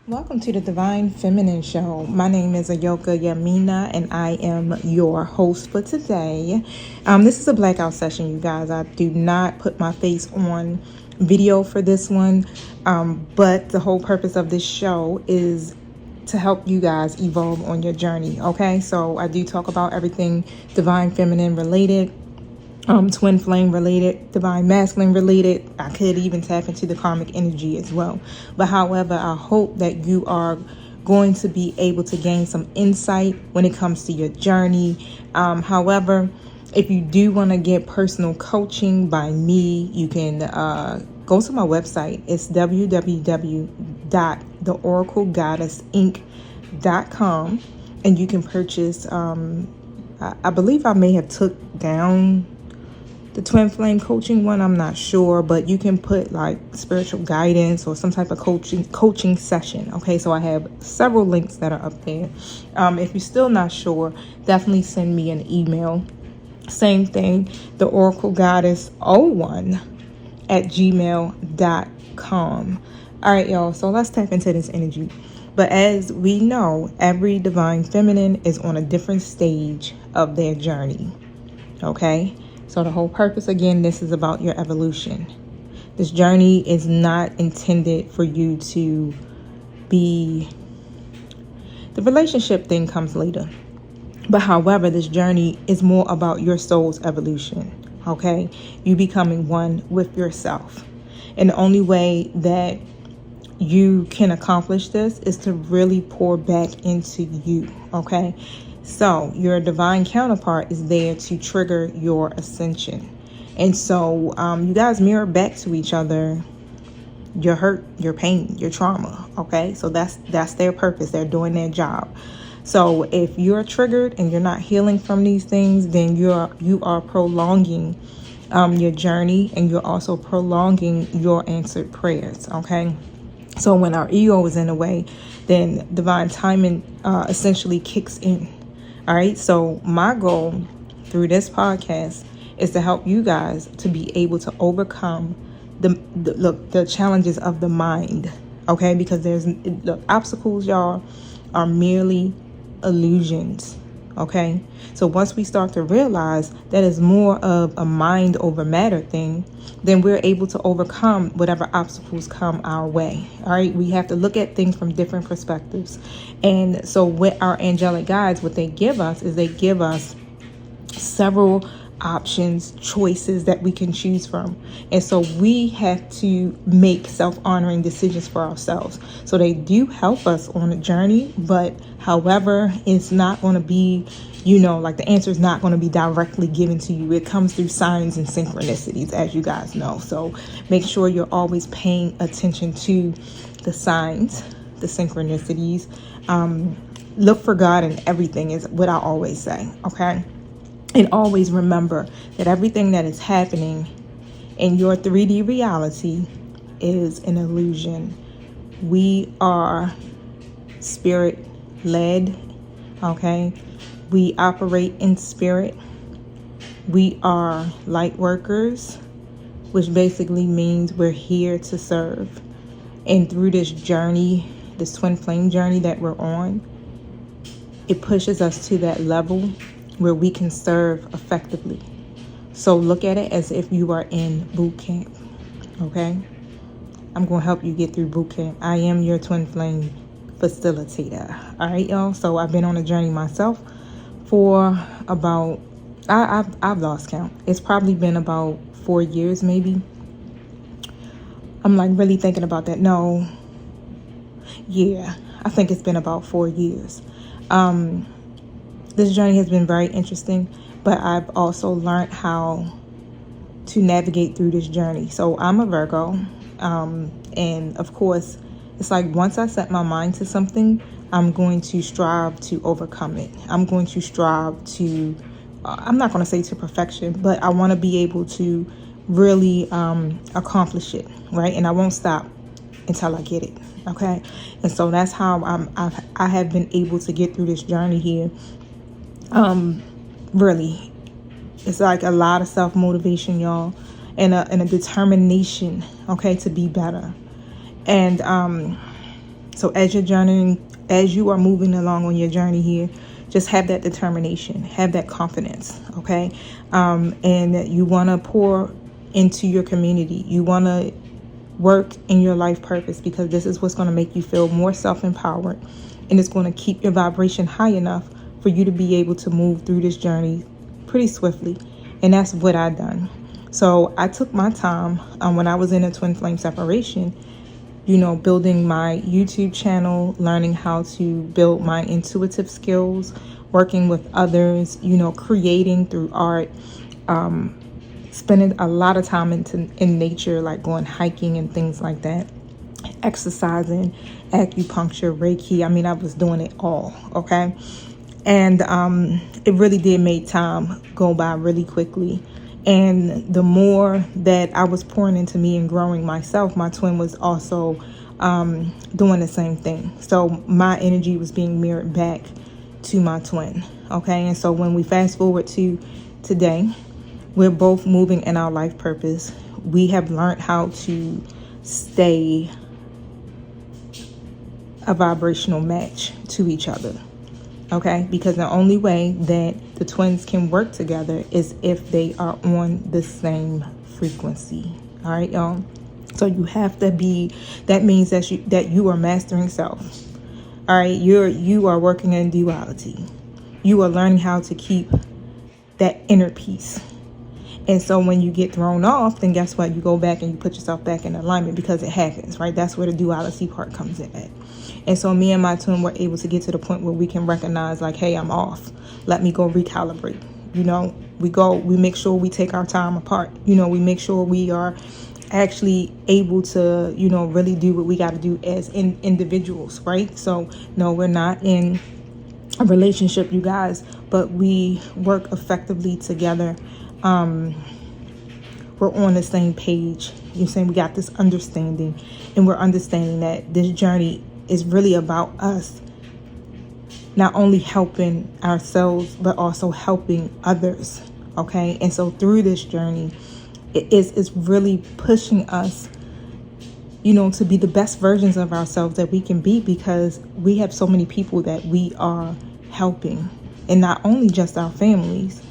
Welcome to the Divine Feminine Show. My name is Ayoka Yamina, and I am your host for today. This is a blackout session, you guys. I do not put my face on video for this one, but the whole purpose of this show is to help you guys evolve on your journey. Okay, so I do talk about everything divine feminine related. Twin flame related, divine masculine related. I could even tap into the karmic energy as well. But however, I hope that you are going to be able to gain some insight when it comes to your journey. However, if you do want to get personal coaching by me, you can go to my website. It's www.theoraclegoddessinc.com, and you can purchase. I believe I may have took down the twin flame coaching one. I'm not sure, but you can put like spiritual guidance or some type of coaching session. Okay, so I have several links that are up there. If you're still not sure, definitely send me an email. Same thing, the Oracle Goddess 01 at gmail.com. All right, y'all, so let's tap into this energy. But as we know, every divine feminine is on a different stage of their journey. Okay, so the whole purpose, again, this is about your evolution. This journey is not intended for you to be... The relationship thing comes later. But however, this journey is more about your soul's evolution. Okay, you becoming one with yourself. And the only way that you can accomplish this is to really pour back into you. Okay, so your divine counterpart is there to trigger your ascension. And so you guys mirror back to each other your hurt, your pain, your trauma. Okay, so that's their purpose. They're doing their job. So if you're triggered and you're not healing from these things, then you are prolonging your journey, and you're also prolonging your answered prayers. Okay, so when our ego is in the way, then divine timing essentially kicks in. All right, so my goal through this podcast is to help you guys to be able to overcome the challenges of the mind. Okay, because the obstacles, y'all, are merely illusions. Okay, so once we start to realize that is more of a mind over matter thing, then we're able to overcome whatever obstacles come our way. All right, we have to look at things from different perspectives. And so with our angelic guides, what they give us is they give us several options, choices that we can choose from. And so we have to make self-honoring decisions for ourselves. So they do help us on a journey, but however, it's not going to be, like the answer is not going to be directly given to you. It comes through signs and synchronicities, as you guys know. So make sure you're always paying attention to the signs, the synchronicities. Look for God in everything is what I always say. Okay. And always remember that everything that is happening in your 3D reality is an illusion. We are spirit led, okay? We operate in spirit. We are light workers, which basically means we're here to serve. And through this journey, this twin flame journey that we're on, it pushes us to that level where we can serve effectively. So look at it as if you are in boot camp. Okay, I'm going to help you get through boot camp. I am your twin flame facilitator. All right, y'all. So I've been on a journey myself for about I've lost count. It's probably been about 4 years, maybe. I'm like really thinking about that. No, yeah, I think it's been about 4 years. This journey has been very interesting, but I've also learned how to navigate through this journey. So I'm a Virgo, and of course, it's like once I set my mind to something, I'm going to strive to overcome it. I'm going to strive to, I'm not going to say to perfection, but I want to be able to really accomplish it, right? And I won't stop until I get it. Okay, and so that's how I have been able to get through this journey here. Really, it's like a lot of self-motivation, y'all, and a determination, okay, to be better. And So as you're journeying, as you are moving along on your journey here, just have that determination, have that confidence, okay? And you want to pour into your community. You want to work in your life purpose, because this is what's going to make you feel more self-empowered, and it's going to keep your vibration high enough for you to be able to move through this journey pretty swiftly. And that's what I done. So I took my time when I was in a twin flame separation, building my YouTube channel, learning how to build my intuitive skills, working with others, creating through art, spending a lot of time in nature, like going hiking and things like that, exercising, acupuncture, Reiki. I mean, I was doing it all, okay? And it really did make time go by really quickly. And the more that I was pouring into me and growing myself, my twin was also doing the same thing. So my energy was being mirrored back to my twin, okay? And so when we fast forward to today, we're both moving in our life purpose. We have learned how to stay a vibrational match to each other, okay? Because the only way that the twins can work together is if they are on the same frequency. All right, y'all? So you have to be, that means that you are mastering self. All right, you are working in duality. You are learning how to keep that inner peace. And so when you get thrown off, then guess what? You go back and you put yourself back in alignment, because it happens, right? That's where the duality part comes in at. And so me and my twin were able to get to the point where we can recognize, like, hey, I'm off. Let me go recalibrate. We make sure we take our time apart. We make sure we are actually able to, really do what we got to do as individuals, right? So no, we're not in a relationship, you guys, but we work effectively together. We're on the same page. You're saying we got this understanding, and we're understanding that this journey is really about us not only helping ourselves, but also helping others, okay? And so through this journey, it's really pushing us, to be the best versions of ourselves that we can be, because we have so many people that we are helping, and not only just our families,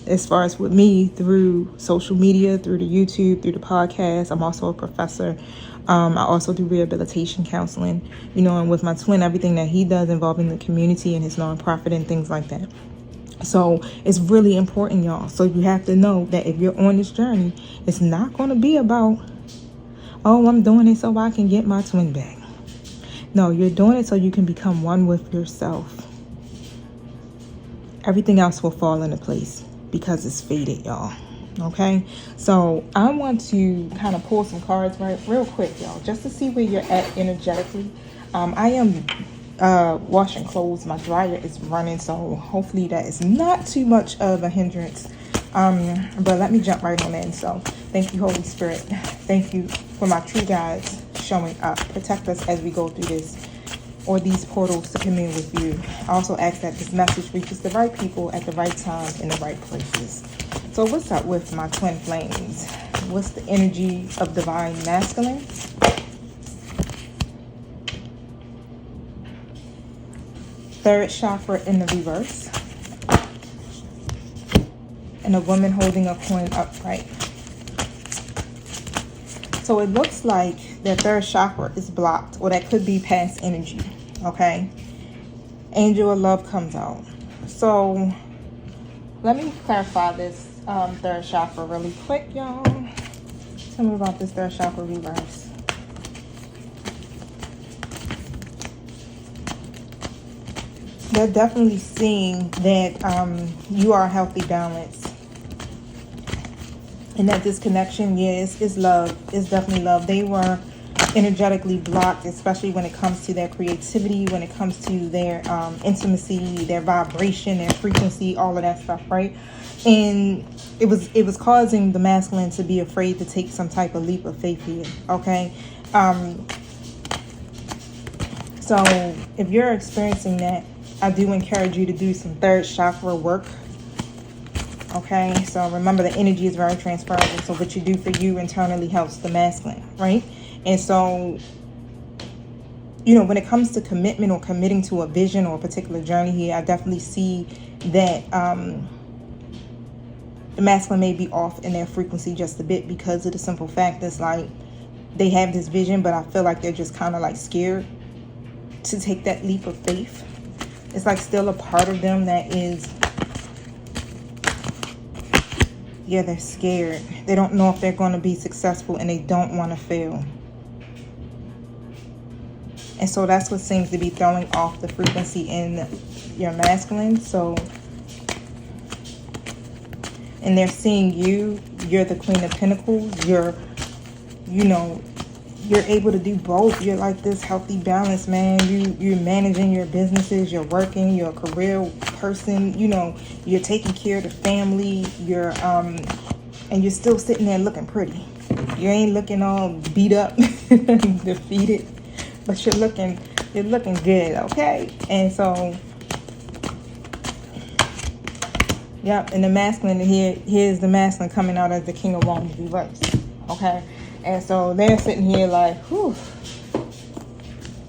as far as with me, through social media, through the YouTube, through the podcast. I'm also a professor. I also do rehabilitation counseling, and with my twin, everything that he does involving the community and his nonprofit and things like that. So it's really important, y'all. So you have to know that if you're on this journey, it's not going to be about, oh, I'm doing it so I can get my twin back. No, you're doing it so you can become one with yourself. Everything else will fall into place, because it's fated, y'all. Okay, so I want to kind of pull some cards real quick, y'all, just to see where you're at energetically. I am washing clothes. My dryer is running, so hopefully that is not too much of a hindrance. But let me jump right on in. So thank you, Holy Spirit. Thank you for my true guides showing up. Protect us as we go through this, or these portals, to commune with you. I also ask that this message reaches the right people at the right time in the right places. So what's up with my twin flames? What's the energy of divine masculine? Third chakra in the reverse. And a woman holding a coin upright. So it looks like their third chakra is blocked, or that could be past energy, okay? Angel of love comes out. So let me clarify this third chakra really quick, y'all. Tell me about this third chakra reverse. They're definitely seeing that you are a healthy balance. And that this connection, is love. It's definitely love. They were energetically blocked, especially when it comes to their creativity, when it comes to their intimacy, their vibration, their frequency, all of that stuff, right? And it was causing the masculine to be afraid to take some type of leap of faith here, okay? So if you're experiencing that, I do encourage you to do some third chakra work. Okay, so remember, the energy is very transferable. So what you do for you internally helps the masculine, right? And so you know, when it comes to commitment or committing to a vision or a particular journey here, I definitely see that the masculine may be off in their frequency just a bit, because of the simple fact that's like they have this vision, but I feel like they're just kind of like scared to take that leap of faith. It's like still a part of them that is, yeah, they're scared. They don't know if they're going to be successful, and they don't want to fail. And so that's what seems to be throwing off the frequency in your masculine. So, and they're seeing you're the Queen of Pentacles. You're able to do both. You're like this healthy balance, man. You're managing your businesses. You're working. You're a career person. You're taking care of the family. You're and you're still sitting there looking pretty. You ain't looking all beat up, defeated, but you're looking good, okay? And so, yep. And the masculine here's the masculine coming out as the King of Wands reversed, okay? And so they're sitting here like, whew,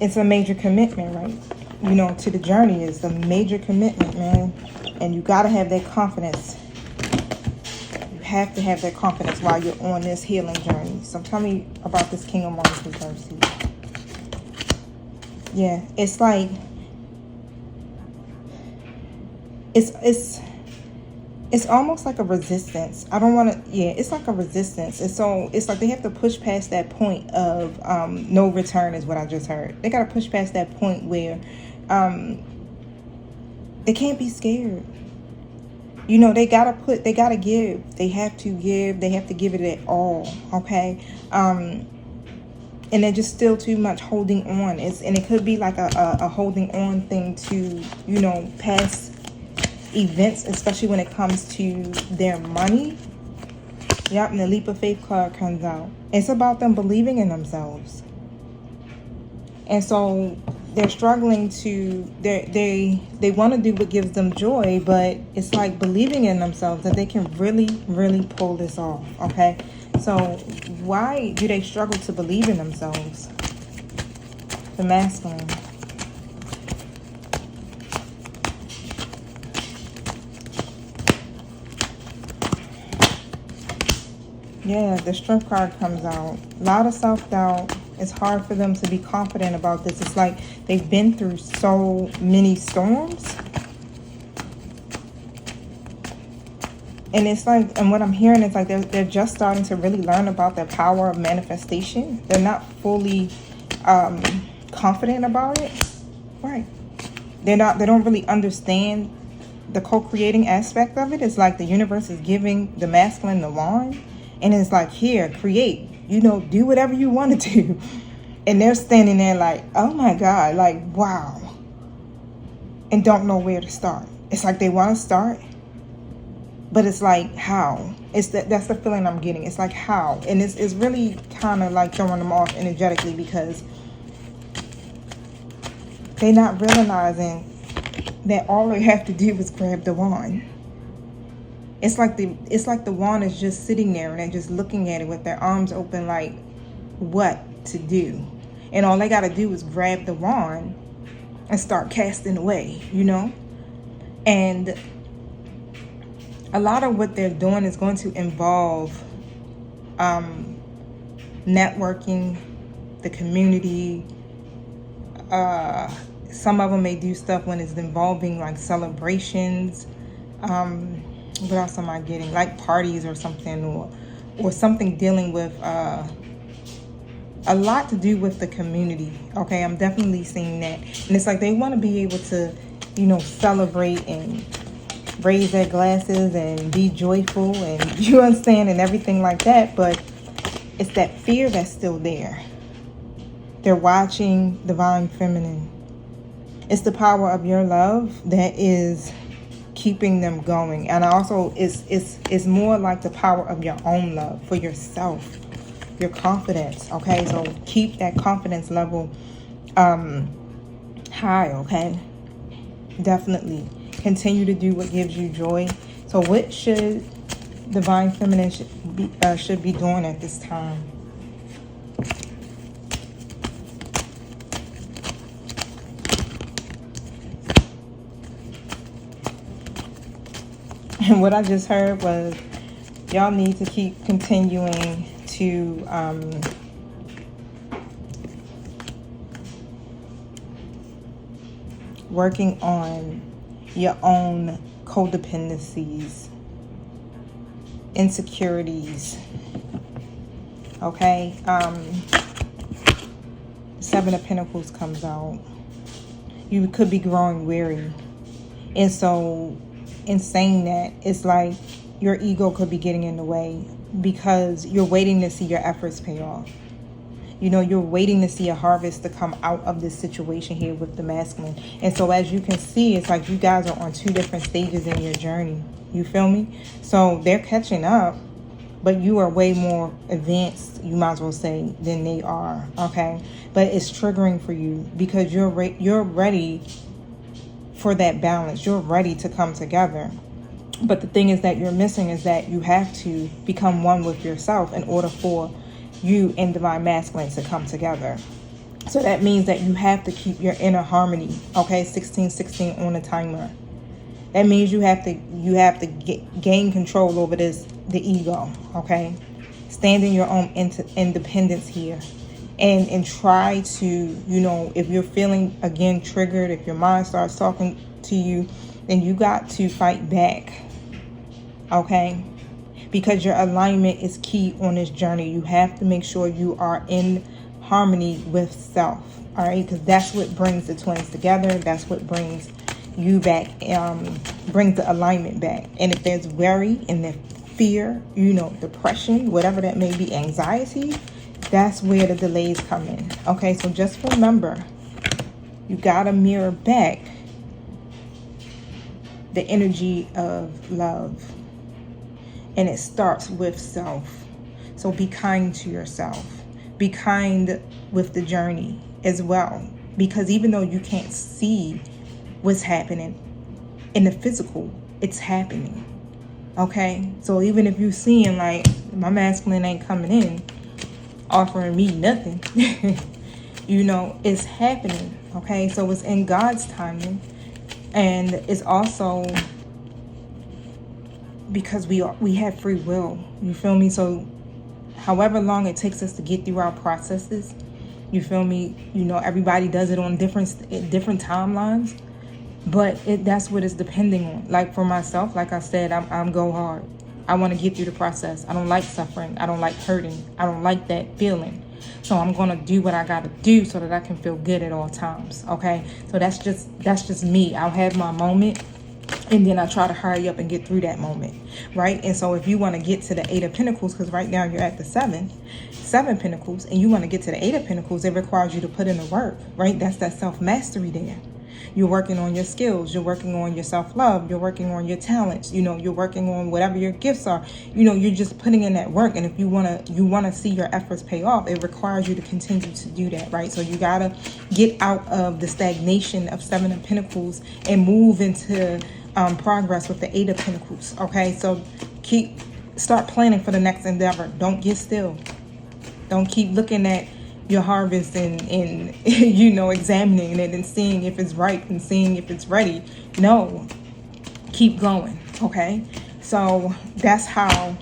it's a major commitment, right? To the journey. It's a major commitment, man. And you got to have that confidence. You have to have that confidence while you're on this healing journey. So tell me about this King of Wands reverse. Yeah, it's like, it's almost like a resistance. I don't want to, it's like a resistance. It's like they have to push past that point of no return is what I just heard. They got to push past that point where they can't be scared. They got to give. They have to give. They have to give it at all, okay? And they're just still too much holding on. And it could be like a holding on thing to, past events, especially when it comes to their money. Yep, and the leap of faith card comes out. It's about them believing in themselves. And so they're struggling to, they want to do what gives them joy, but it's like believing in themselves that they can really, really pull this off, okay? So why do they struggle to believe in themselves? The masculine. Yeah, the Strength card comes out. A lot of self-doubt. It's hard for them to be confident about this. It's like they've been through so many storms. And it's like, and what I'm hearing is like they're just starting to really learn about the power of manifestation. They're not fully confident about it. Right. They don't really understand the co-creating aspect of it. It's like the universe is giving the masculine the wand. And it's like, here, create, do whatever you want to do. And they're standing there like, oh my God, like, wow. And don't know where to start. It's like they want to start, but it's like, how? That's the feeling I'm getting. It's like, how? And it's really kind of like throwing them off energetically, because they're not realizing that all they have to do is grab the wand. It's like the wand is just sitting there and they're just looking at it with their arms open, like what to do. And all they got to do is grab the wand and start casting away, And a lot of what they're doing is going to involve networking, the community. Some of them may do stuff when it's involving like celebrations. What else am I getting? Like parties or something, or something dealing with a lot to do with the community. Okay, I'm definitely seeing that. And it's like they want to be able to, celebrate and raise their glasses and be joyful, and you understand, and everything like that. But it's that fear that's still there. They're watching Divine Feminine. It's the power of your love that is keeping them going. And also it's more like the power of your own love for yourself, your confidence. Okay, so keep that confidence level high. Okay, definitely continue to do what gives you joy. So what should Divine Feminine should be doing at this time? And what I just heard was y'all need to keep continuing to working on your own codependencies, insecurities. Okay, Seven of Pentacles comes out. You could be growing weary, and so in saying that, it's like your ego could be getting in the way because you're waiting to see your efforts pay off. You know, you're waiting to see a harvest to come out of this situation here with the masculine. And so as you can see, it's like you guys are on two different stages in your journey. You feel me? So they're catching up, but you are way more advanced, you might as well say, than they are. Okay? But it's triggering for you because you're ready for that balance. You're ready to come together. But the thing is that you're missing is that you have to become one with yourself in order for you and divine masculine to come together. So that means that you have to keep your inner harmony. Okay, 1616 on the timer. That means you have to gain control over the ego. Okay, stand in your own independence here, and try to, you know, if you're feeling again triggered, if your mind starts talking to you, then you got to fight back. Okay, because your alignment is key on this journey. You have to make sure you are in harmony with self. All right, because that's what brings the twins together. That's what brings you back, brings the alignment back. And if there's worry and the fear, you know, depression, whatever that may be, anxiety, that's where the delays come in. Okay, so just remember, you gotta mirror back the energy of love. And it starts with self. So be kind to yourself. Be kind with the journey as well. Because even though you can't see what's happening in the physical, it's happening. Okay? So even if you're seeing like, my masculine ain't coming in, offering me nothing, you know, it's happening. Okay? So it's in God's timing. And it's also because we have free will. You feel me? So however long it takes us to get through our processes, you feel me? You know, everybody does it on different timelines, but that's what it's depending on. Like for myself, like I said, I'm go hard. I want to get through the process. I don't like suffering. I don't like hurting. I don't like that feeling. So I'm going to do what I got to do so that I can feel good at all times. Okay? So that's just me. I'll have my moment, and then I try to hurry up and get through that moment, right? And so if you want to get to the Eight of Pentacles, because right now you're at the seven Pentacles, and you want to get to the Eight of Pentacles, it requires you to put in the work, right? That's that self-mastery there. You're working on your skills. You're working on your self-love. You're working on your talents. You know, you're working on whatever your gifts are. You know, you're just putting in that work. And if you want to see your efforts pay off, it requires you to continue to do that, right? So you got to get out of the stagnation of Seven of Pentacles and move into progress with the Eight of Pentacles. Okay, so start planning for the next endeavor. Don't get still. Don't keep looking at your harvest and you know, examining it and seeing if it's ripe and seeing if it's ready. No, keep going. Okay, so that's how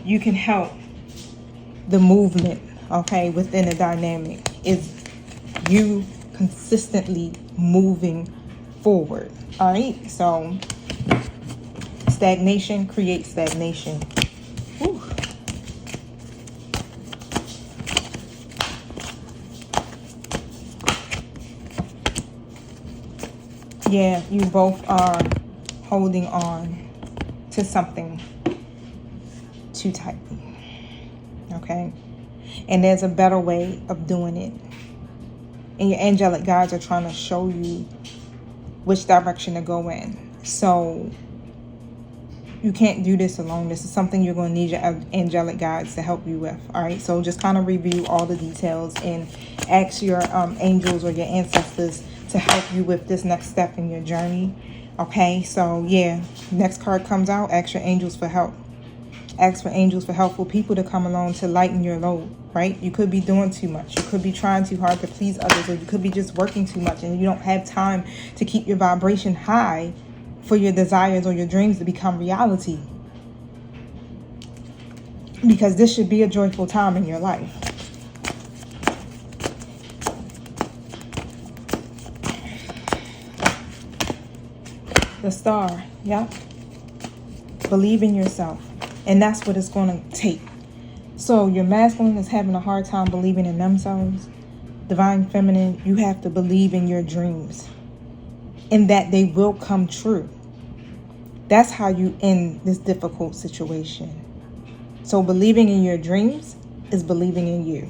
you can help the movement, okay, within the dynamic, is you consistently moving forward. All right, so stagnation creates stagnation. Whew. Yeah, you both are holding on to something too tightly. Okay, and there's a better way of doing it, and your angelic guides are trying to show you which direction to go in. So you can't do this alone. This is something you're going to need your angelic guides to help you with. All right, so just kind of review all the details and ask your angels or your ancestors to help you with this next step in your journey. Okay, so yeah, next card comes out. Ask your angels for help. Ask for angels for helpful people to come along to lighten your load, right? You could be doing too much. You could be trying too hard to please others, or you could be just working too much and you don't have time to keep your vibration high for your desires or your dreams to become reality. Because this should be a joyful time in your life. The Star, yep. Believe in yourself. And that's what it's going to take. So your masculine is having a hard time believing in themselves. Divine Feminine, you have to believe in your dreams. And that they will come true. That's how you end this difficult situation. So believing in your dreams is believing in you.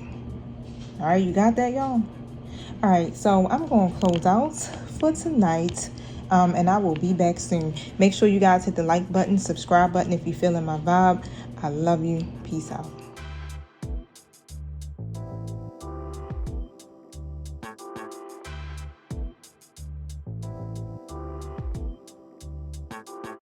All right, you got that, y'all? All right, so I'm going to close out for tonight. And I will be back soon. Make sure you guys hit the like button, subscribe button if you're feeling my vibe. I love you. Peace out.